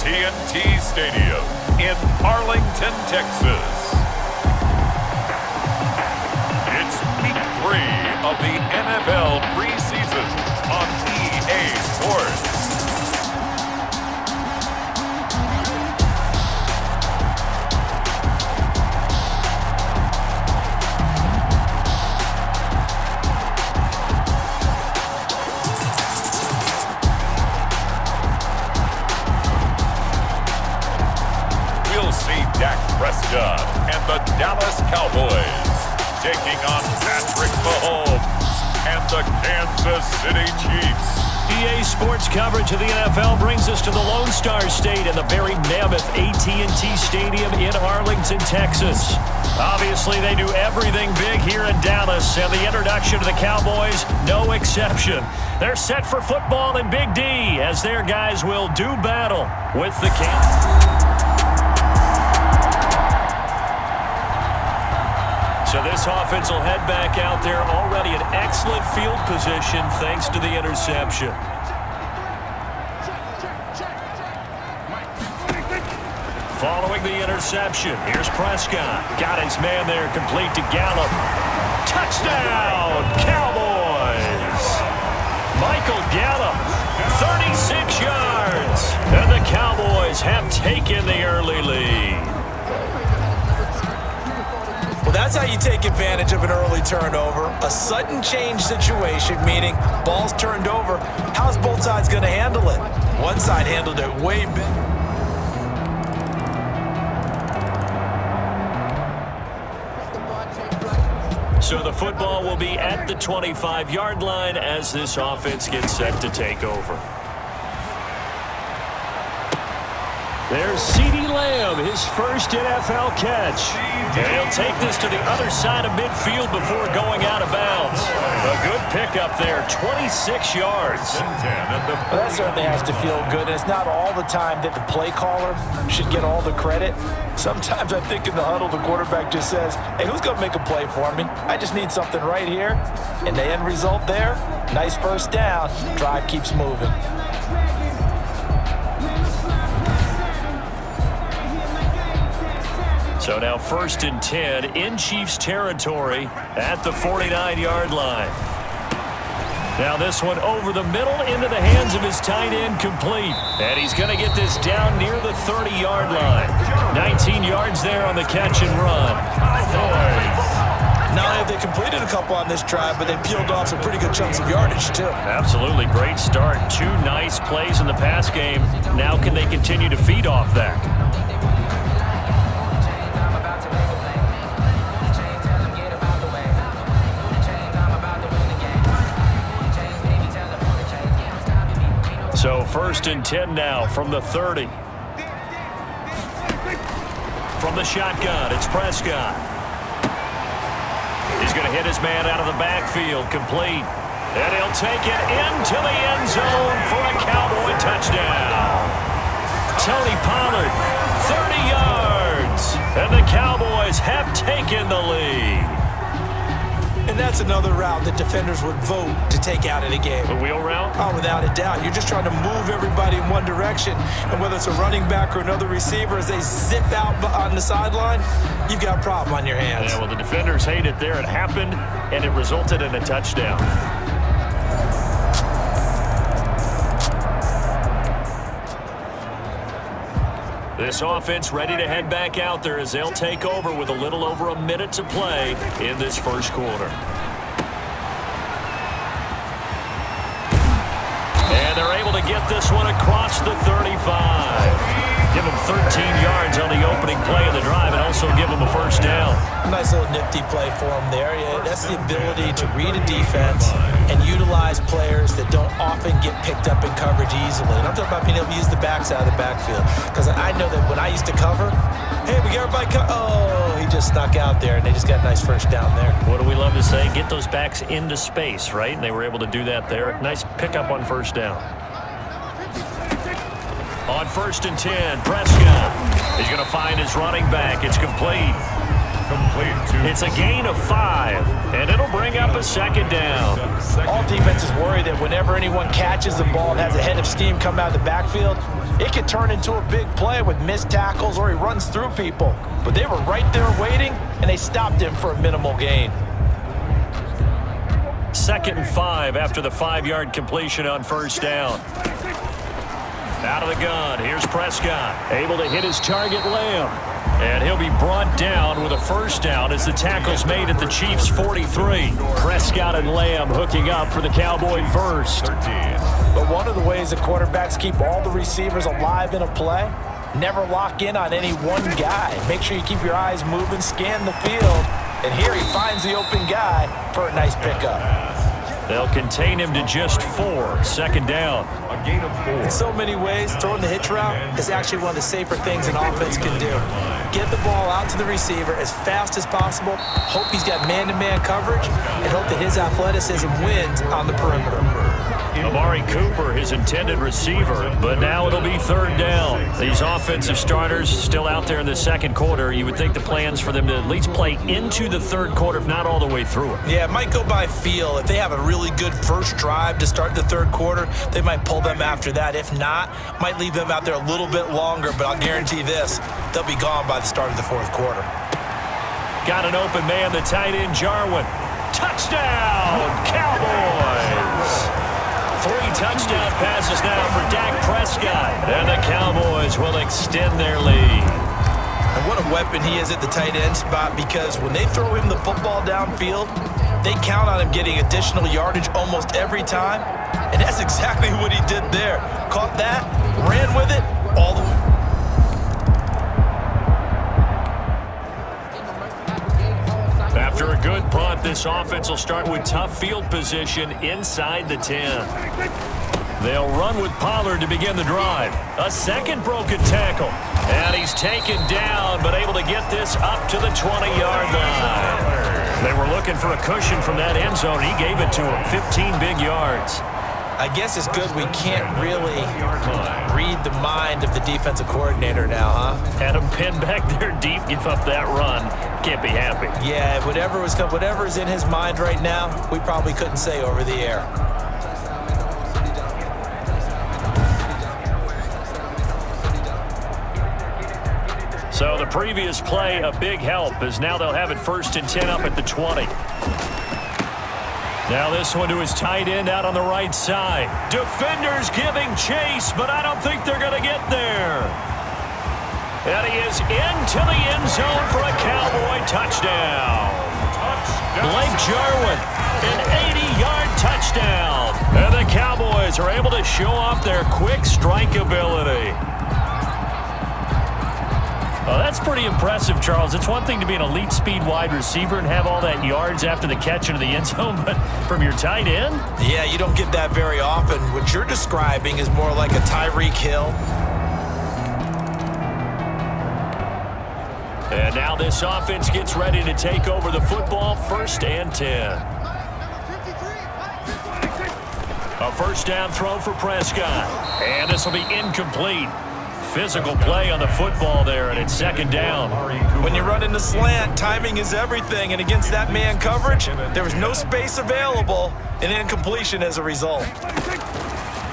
AT&T Stadium in Arlington, Texas. It's week 3 of the NFL preseason on EA Sports. Prescott and the Dallas Cowboys taking on Patrick Mahomes and the Kansas City Cheifs. EA Sports coverage of the NFL brings us to the Lone Star State and the very mammoth AT&T Stadium in Arlington, Texas. Obviously, they do everything big here in Dallas, and the introduction to the Cowboys, no exception. They're set for football in Big D as their guys will do battle with the Kansas. So this offense will head back out there, already in excellent field position thanks to the interception. Following the interception, here's Prescott. Got his man there, complete to Gallup. Touchdown, Cowboys! Michael Gallup, 36 yards. And the Cowboys have taken the early lead. Well, that's how you take advantage of an early turnover. A sudden change situation, meaning ball's turned over. How's both sides going to handle it? One side handled it way better. So the football will be at the 25-yard line as this offense gets set to take over. There's CeeDee Lamb, his first NFL catch. And he'll take this to the other side of midfield before going out of bounds. A good pickup there, 26 yards. Well, that certainly has to feel good. And it's not all the time that the play caller should get all the credit. Sometimes I think in the huddle, the quarterback just says, hey, who's going to make a play for me? I just need something right here. And the end result there, nice first down. Drive keeps moving. So now 1st and 10 in Chiefs territory at the 49-yard line. Now this one over the middle into the hands of his tight end, complete. And he's going to get this down near the 30-yard line. 19 yards there on the catch and run. Not only have they completed a couple on this drive, but they peeled off some pretty good chunks of yardage, too. Absolutely great start. 2 nice plays in the pass game. Now can they continue to feed off that? So 1st and 10 now from the 30. From the shotgun, it's Prescott. He's going to hit his man out of the backfield, complete. And he'll take it into the end zone for a Cowboy touchdown. Tony Pollard, 30 yards. And the Cowboys have taken the lead. And that's another route that defenders would vote to take out of the game. The wheel route? Oh, without a doubt. You're just trying to move everybody in one direction. And whether it's a running back or another receiver, as they zip out on the sideline, you've got a problem on your hands. Yeah, well, the defenders hate it there. It happened, and it resulted in a touchdown. This offense ready to head back out there as they'll take over with a little over a minute to play in this first quarter. And they're able to get this one across the 35. Give him 13 yards on the opening play of the drive and also give him a first down. Nice little nifty play for him there. Yeah, that's the ability to read a defense and utilize players that don't often get picked up in coverage easily. And I'm talking about being able to use the backs out of the backfield. Because I know that when I used to cover, hey, we got everybody oh, he just snuck out there, and they just got a nice first down there. What do we love to say? Get those backs into space, right? And they were able to do that there. Nice pickup on first down. On 1st and 10, Prescott. He's going to find his running back. It's complete. It's a gain of 5, and it'll bring up a second down. All defenses worry that whenever anyone catches the ball and has a head of steam come out of the backfield, it could turn into a big play with missed tackles or he runs through people. But they were right there waiting, and they stopped him for a minimal gain. 2nd and 5 after the 5-yard completion on first down. Out of the gun, here's Prescott. Able to hit his target, Lamb. And he'll be brought down with a first down as the tackle's made at the Chiefs' 43. Prescott and Lamb hooking up for the Cowboy first. But one of the ways that quarterbacks keep all the receivers alive in a play, never lock in on any one guy. Make sure you keep your eyes moving, scan the field, and here he finds the open guy for a nice pickup. They'll contain him to just 4. 2nd down. A gain of 4. In so many ways, throwing the hitch route is actually one of the safer things an offense can do. Get the ball out to the receiver as fast as possible, hope he's got man-to-man coverage, and hope that his athleticism wins on the perimeter. Amari Cooper, his intended receiver, but now it'll be 3rd down. These offensive starters still out there in the 2nd quarter. You would think the plans for them to at least play into the 3rd quarter, if not all the way through it. Yeah, it might go by feel. If they have a really good first drive to start the 3rd quarter, they might pull them after that. If not, might leave them out there a little bit longer, but I'll guarantee this, they'll be gone by the start of the 4th quarter. Got an open man, the tight end, Jarwin. Touchdown, Cowboys! 3 touchdown passes now for Dak Prescott. And the Cowboys will extend their lead. And what a weapon he is at the tight end spot, because when they throw him the football downfield, they count on him getting additional yardage almost every time. And that's exactly what he did there. Caught that, ran with it all the way. After a good punt, this offense will start with tough field position inside the 10. They'll run with Pollard to begin the drive. A second broken tackle. And he's taken down, but able to get this up to the 20-yard line. They were looking for a cushion from that end zone. He gave it to him. 15 big yards. I guess it's good we can't really read the mind of the defensive coordinator now, huh? Had him pinned back there deep, give up that run. Can't be happy. Yeah, whatever is in his mind right now, we probably couldn't say over the air. So the previous play, a big help, as now they'll have it 1st and 10 up at the 20. Now this one to his tight end out on the right side. Defenders giving chase, but I don't think they're going to get there. And he is into the end zone for a Cowboy touchdown. Blake Jarwin, an 80-yard touchdown. And the Cowboys are able to show off their quick strike ability. Well, that's pretty impressive, Charles. It's one thing to be an elite speed wide receiver and have all that yards after the catch into the end zone, but from your tight end? Yeah, you don't get that very often. What you're describing is more like a Tyreek Hill. And now this offense gets ready to take over the football, 1st and 10. A first down throw for Prescott. And this will be incomplete. Physical play on the football there, and it's 2nd down. When you run in the slant, timing is everything, and against that man coverage, there was no space available, and incompletion as a result.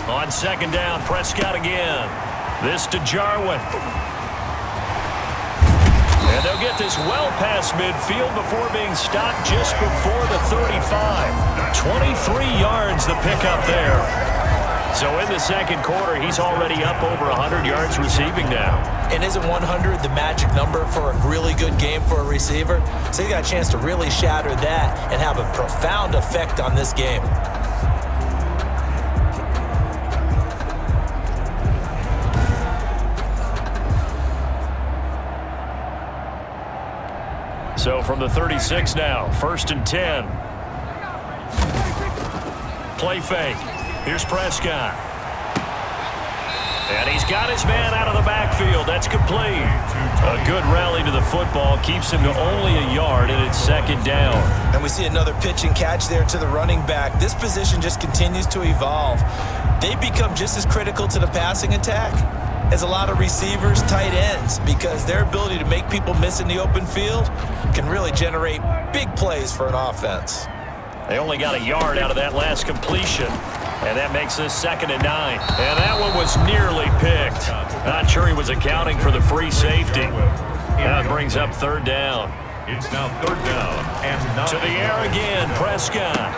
On 2nd down, Prescott again. This to Jarwin. And they'll get this well past midfield before being stopped just before the 35. 23 yards the pickup there. So in the 2nd quarter, he's already up over 100 yards receiving now. And isn't 100 the magic number for a really good game for a receiver? So he got a chance to really shatter that and have a profound effect on this game. So from the 36 now, 1st and 10. Play fake. Here's Prescott. And he's got his man out of the backfield. That's complete. A good rally to the football keeps him to only a yard, and it's 2nd down. And we see another pitch and catch there to the running back. This position just continues to evolve. They become just as critical to the passing attack as a lot of receivers, tight ends, because their ability to make people miss in the open field can really generate big plays for an offense. They only got a yard out of that last completion. And that makes this 2nd and 9. And that one was nearly picked. Not sure he was accounting for the free safety. That brings up 3rd down. It's now 3rd down and 9. To the air again, Prescott.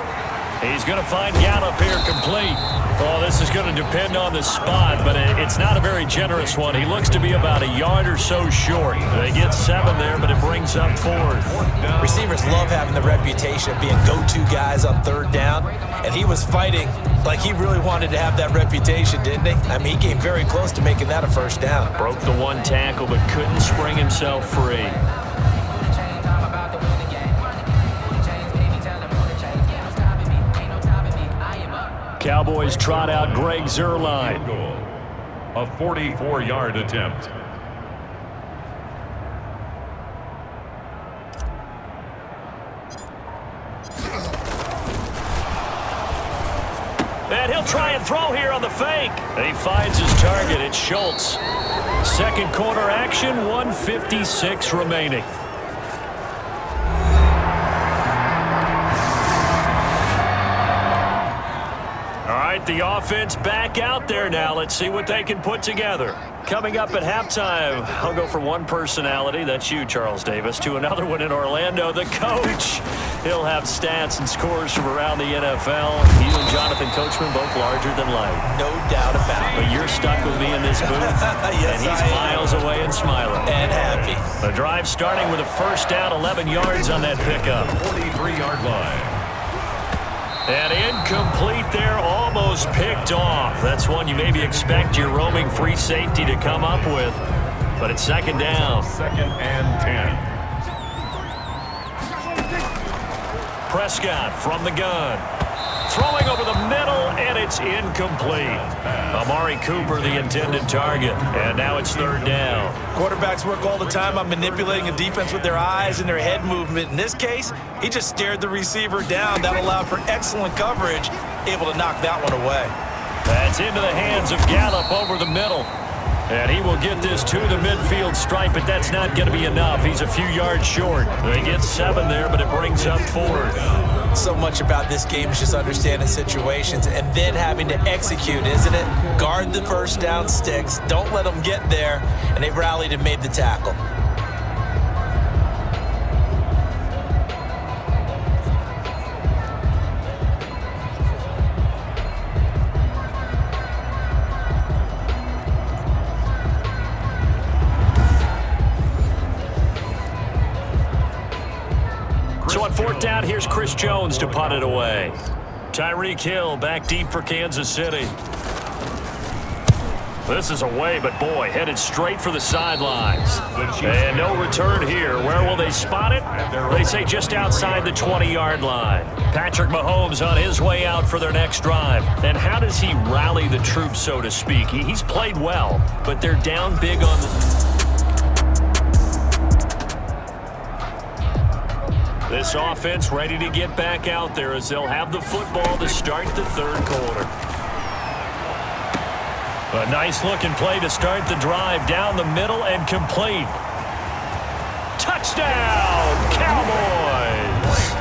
He's going to find Gallup here complete. Oh, this is going to depend on the spot, but it's not a very generous one. He looks to be about a yard or so short. They get 7 there, but it brings up 4th. Receivers love having the reputation of being go-to guys on 3rd down, and he was fighting like he really wanted to have that reputation, didn't he? I mean, he came very close to making that a 1st down. Broke the 1 tackle, but couldn't spring himself free. Cowboys trot out Greg Zuerlein. A 44-yard attempt. And he'll try and throw here on the fake. He finds his target. It's Schultz. 2nd quarter action, 1:56 remaining. The offense back out there now. Let's see what they can put together. Coming up at halftime, I'll go for one personality. That's you, Charles Davis. To another one in Orlando, the coach. He'll have stats and scores from around the NFL. You and Jonathan Coachman both larger than life. No doubt about it. But you're stuck with me in this booth. Yes, and he's miles away and smiling. And happy. The drive starting with a 1st down, 11 yards on that pickup. 43-yard line. And incomplete there, almost picked off. That's one you maybe expect your roaming free safety to come up with. But it's 2nd down. 2nd and 10. Prescott from the gun. Throwing over the middle, and it's incomplete. Amari Cooper, the intended target. And now it's 3rd down. Quarterbacks work all the time on manipulating a defense with their eyes and their head movement. In this case, he just stared the receiver down. That allowed for excellent coverage, able to knock that one away. That's into the hands of Gallup over the middle. And he will get this to the midfield stripe, but that's not going to be enough. He's a few yards short. They get 7 there, but it brings up 4th. So much about this game is just understanding situations and then having to execute, isn't it? Guard the 1st down sticks. Don't let them get there. And they rallied and made the tackle. So on 4th down, here's Chris Jones to punt it away. Tyreek Hill back deep for Kansas City. This is away, but boy, headed straight for the sidelines. And no return here. Where will they spot it? They say just outside the 20-yard line. Patrick Mahomes on his way out for their next drive. And how does he rally the troops, so to speak? He's played well, but they're down big on the... This offense ready to get back out there as they'll have the football to start the 3rd quarter. A nice-looking play to start the drive down the middle and complete. Touchdown, Cowboys!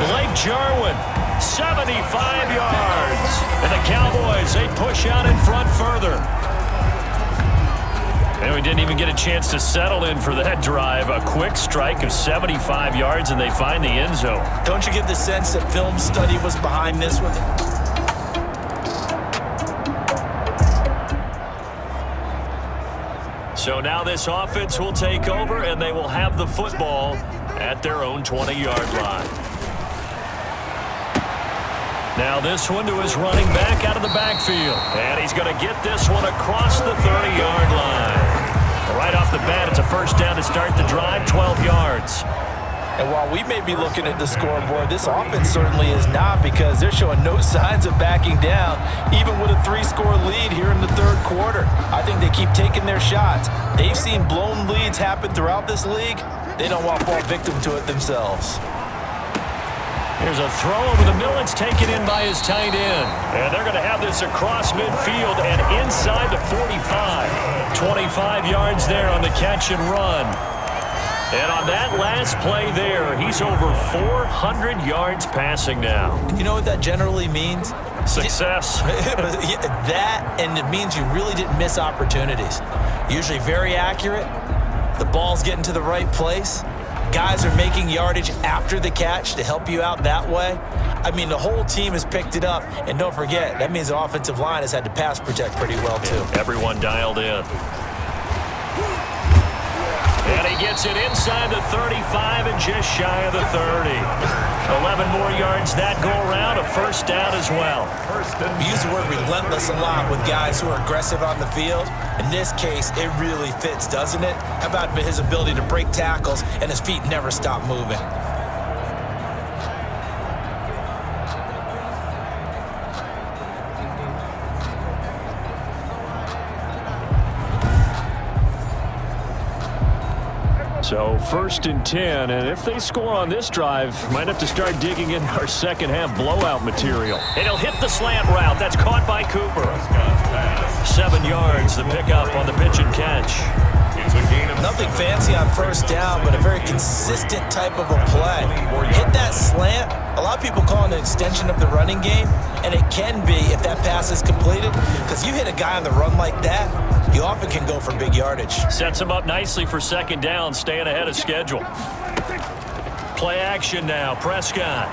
Blake Jarwin, 75 yards. And the Cowboys, they push out in front further. And we didn't even get a chance to settle in for that drive. A quick strike of 75 yards, and they find the end zone. Don't you get the sense that film study was behind this one? So now this offense will take over, and they will have the football at their own 20-yard line. Now this one to his running back out of the backfield. And he's going to get this one across the 30-yard line. Right off the bat, it's a 1st down to start the drive, 12 yards. And while we may be looking at the scoreboard, this offense certainly is not, because they're showing no signs of backing down, even with a 3-score lead here in the 3rd quarter. I think they keep taking their shots. They've seen blown leads happen throughout this league. They don't want to fall victim to it themselves. Here's a throw over the middle. It's taken in by his tight end. And they're going to have this across midfield and inside the 45. 25 yards there on the catch and run. And on that last play there, he's over 400 yards passing now. You know what that generally means? Success. That, and it means you really didn't miss opportunities. Usually very accurate. The ball's getting to the right place. Guys are making yardage after the catch to help you out that way. I mean, the whole team has picked it up. And don't forget, that means the offensive line has had to pass protect pretty well, too. Everyone dialed in. And he gets it inside the 35 and just shy of the 30. 11 more yards that go around, a first down as well. We use the word relentless a lot with guys who are aggressive on the field. In this case, it really fits, doesn't it? How about his ability to break tackles and his feet never stop moving? So 1st and 10, and if they score on this drive, might have to start digging in our second half blowout material. And he'll hit the slant route. That's caught by Cooper. 7 yards, the pickup on the pitch and catch. Nothing fancy on first down, but a very consistent type of a play. Hit that slant. A lot of people call it an extension of the running game, and it can be if that pass is completed, because you hit a guy on the run like that, you often can go for big yardage. Sets him up nicely for second down, staying ahead of schedule. Play action now, Prescott.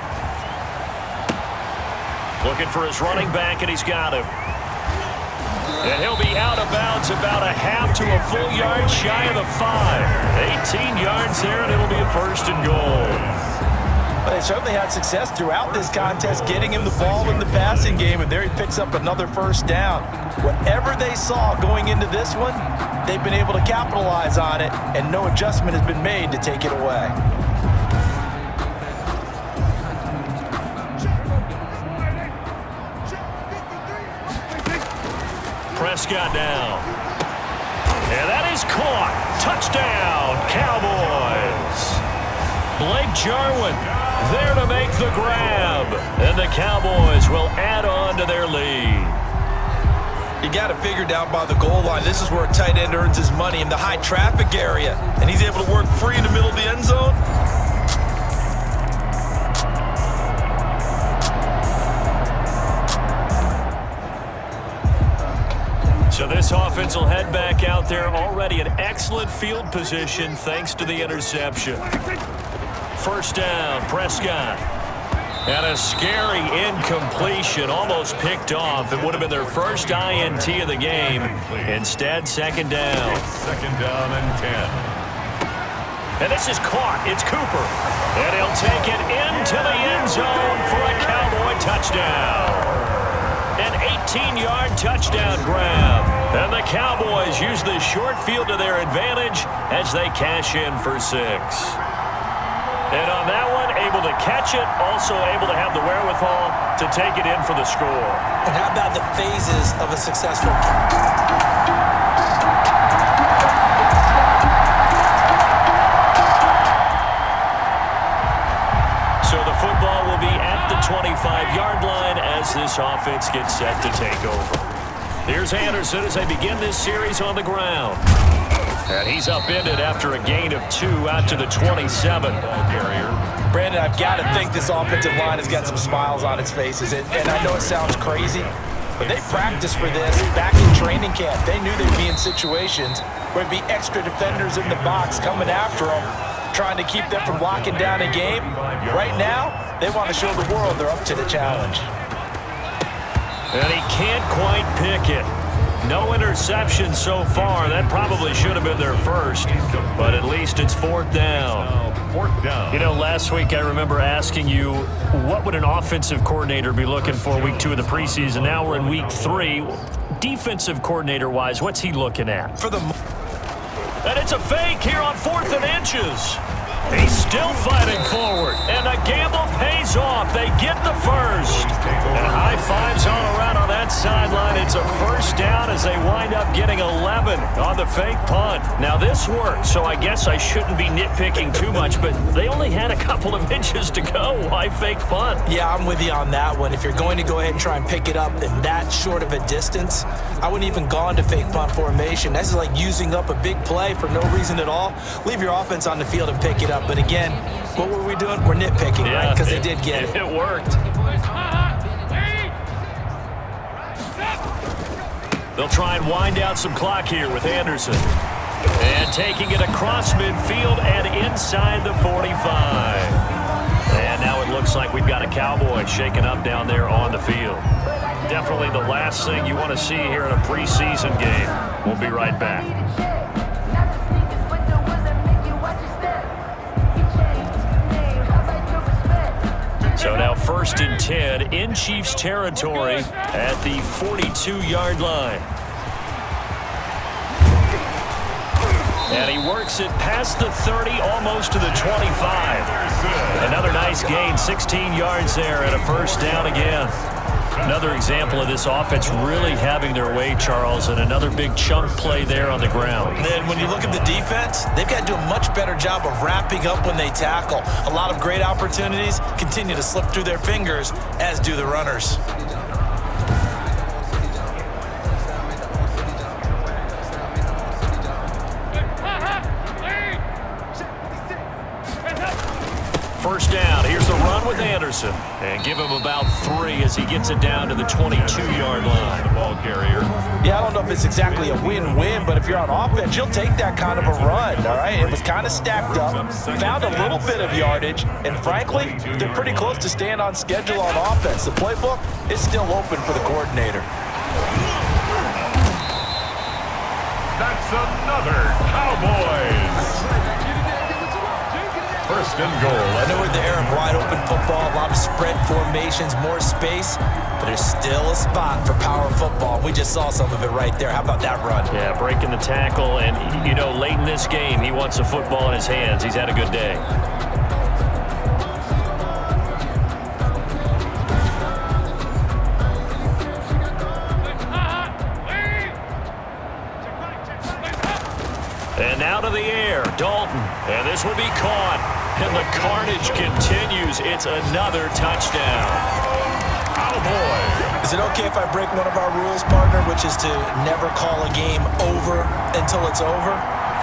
Looking for his running back, and he's got him. And he'll be out of bounds about a half to a full yard shy of the 5. 18 yards there, and it'll be a 1st and goal. But they certainly had success throughout this contest, getting him the ball in the passing game, and there he picks up another first down. Whatever they saw going into this one, they've been able to capitalize on it, and no adjustment has been made to take it away. Prescott down. And that is caught. Touchdown, Cowboys. Blake Jarwin there to make the grab. And the Cowboys will add on to their lead. You got it figured out by the goal line. This is where a tight end earns his money, in the high traffic area. And he's able to work free in the middle of the end zone. So this offense will head back out there, already in excellent field position thanks to the interception. First down, Prescott. And a scary incompletion, almost picked off. It would have been their first INT of the game. Instead, second down. Second down and 10. And this is caught. It's Cooper. And he'll take it into the end zone for a Cowboy touchdown. An 18-yard touchdown grab. And the Cowboys use the short field to their advantage as they cash in for 6. And on that one, able to catch it, also able to have the wherewithal to take it in for the score. And how about the phases of a successful So the football will be at the 25-yard line as this offense gets set to take over. Here's Anderson as they begin this series on the ground. And he's upended after a gain of 2 out to the 27. Brandon, I've got to think this offensive line has got some smiles on its faces. And I know it sounds crazy, but they practiced for this back in training camp. They knew they'd be in situations where there'd be extra defenders in the box coming after them, trying to keep them from locking down a game. Right now, they want to show the world they're up to the challenge. And he can't quite pick it. No interception so far. That probably should have been their first, but at least it's 4th down. You know, last week I remember asking you, what would an offensive coordinator be looking for week 2 of the preseason? Now we're in week 3. Defensive coordinator-wise, what's he looking at? And it's a fake here on 4th and inches. He's still fighting forward, and the gamble pays off. They get the first. And high fives all around on that sideline. It's a first down as they wind up getting 11 on the fake punt. Now, this worked, so I guess I shouldn't be nitpicking too much, but they only had a couple of inches to go. Why fake punt? Yeah, I'm with you on that one. If you're going to go ahead and try and pick it up in that short of a distance, I wouldn't even go into fake punt formation. This is like using up a big play for no reason at all. Leave your offense on the field and pick it up. But again, what were we doing? We're nitpicking, right? Because they did get it. It worked. They'll try and wind down some clock here with Anderson. And taking it across midfield and inside the 45. And now it looks like we've got a Cowboy shaking up down there on the field. Definitely the last thing you want to see here in a preseason game. We'll be right back. So now 1st and 10 in Chiefs territory at the 42-yard line. And he works it past the 30, almost to the 25. Another nice gain, 16 yards there and a 1st down again. Another example of this offense really having their way, Charles, and another big chunk play there on the ground. And then when you look at the defense, they've got to do a much better job of wrapping up when they tackle. A lot of great opportunities continue to slip through their fingers, as do the runners. First down. Here's the run with Anderson. And give him about 3 as he gets it down to the 22-yard line. The ball carrier. Yeah, I don't know if it's exactly a win-win, but if you're on offense, you'll take that kind of a run, all right? It was kind of stacked up, found a little bit of yardage, and frankly, they're pretty close to staying on schedule on offense. The playbook is still open for the coordinator. That's another Cowboys. 1st and goal. I know we're in the era of wide-open football, a lot of spread formations, more space, but there's still a spot for power football. We just saw some of it right there. How about that run? Yeah, breaking the tackle, and, you know, late in this game, he wants the football in his hands. He's had a good day. And now to the air, Dalton. And this will be caught. And the carnage continues. It's another touchdown. Cowboys. Is it okay if I break one of our rules, partner, which is to never call a game over until it's over?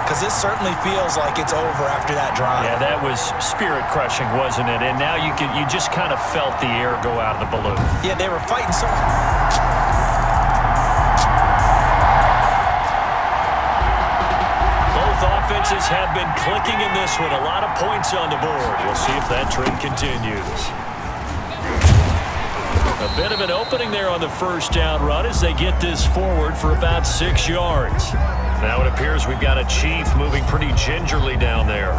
Because this certainly feels like it's over after that drive. Yeah, that was spirit-crushing, wasn't it? And now you just kind of felt the air go out of the balloon. Yeah, they were fighting so... Offenses have been clicking in this one. A lot of points on the board. We'll see if that trend continues. A bit of an opening there on the 1st down run as they get this forward for about 6 yards. Now it appears we've got a Chief moving pretty gingerly down there.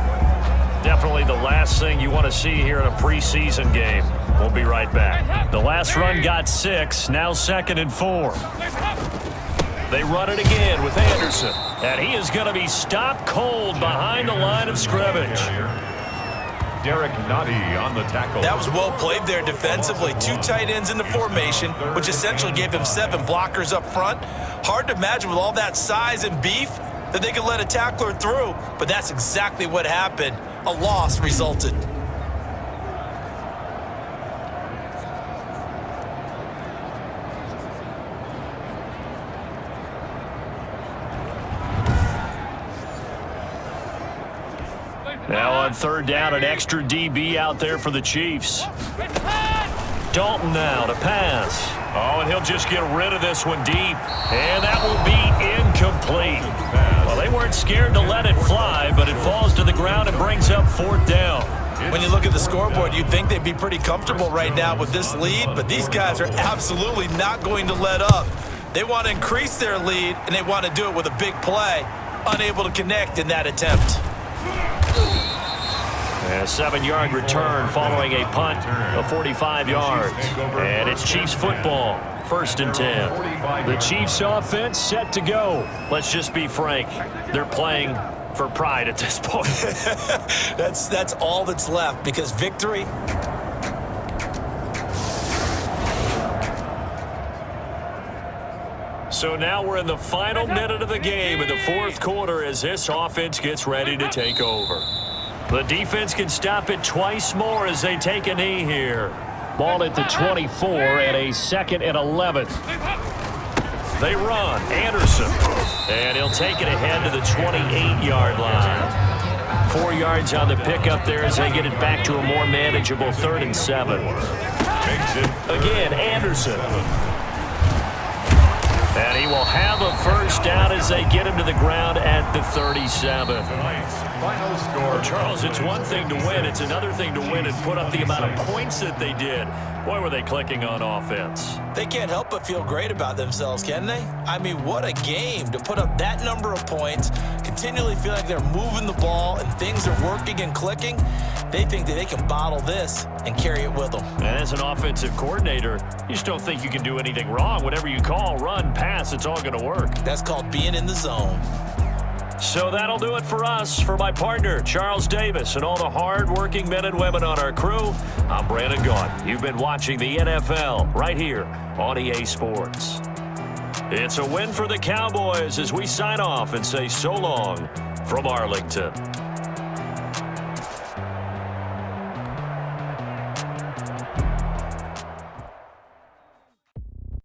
Definitely the last thing you want to see here in a preseason game. We'll be right back. The last run got 6. Now 2nd and 4. They run it again with Anderson. And he is going to be stopped cold behind the line of scrimmage. Derek Noddy on the tackle. That was well played there defensively. 2 tight ends in the formation, which essentially gave him 7 blockers up front. Hard to imagine with all that size and beef that they could let a tackler through, but that's exactly what happened. A loss resulted. Now on 3rd down, an extra DB out there for the Chiefs. Dalton now to pass. Oh, and he'll just get rid of this one deep. And that will be incomplete. Well, they weren't scared to let it fly, but it falls to the ground and brings up 4th down. When you look at the scoreboard, you'd think they'd be pretty comfortable right now with this lead, but these guys are absolutely not going to let up. They want to increase their lead, and they want to do it with a big play. Unable to connect in that attempt. A 7-yard return following a punt of 45 yards. And it's Chiefs football, 1st and 10. The Chiefs offense set to go. Let's just be frank. They're playing for pride at this point. That's all that's left, because victory... So now we're in the final minute of the game in the 4th quarter as this offense gets ready to take over. The defense can stop it twice more as they take a knee here. Ball at the 24 and a 2nd and 11. They run. Anderson. And he'll take it ahead to the 28-yard line. 4 yards on the pickup there as they get it back to a more manageable 3rd and 7. Again, Anderson. And he will have a first down as they get him to the ground at the 37. Final score. Charles, it's one thing to win. It's another thing to win and put up the amount of points that they did. Boy, were they clicking on offense. They can't help but feel great about themselves, can they? I mean, what a game to put up that number of points, continually feel like they're moving the ball and things are working and clicking. They think that they can bottle this and carry it with them. And as an offensive coordinator, you just don't think you can do anything wrong. Whatever you call, run, pass, it's all going to work. That's called being in the zone. So that'll do it for us. For my partner, Charles Davis, and all the hard-working men and women on our crew, I'm Brandon Gaudin. You've been watching the NFL right here on EA Sports. It's a win for the Cowboys as we sign off and say so long from Arlington.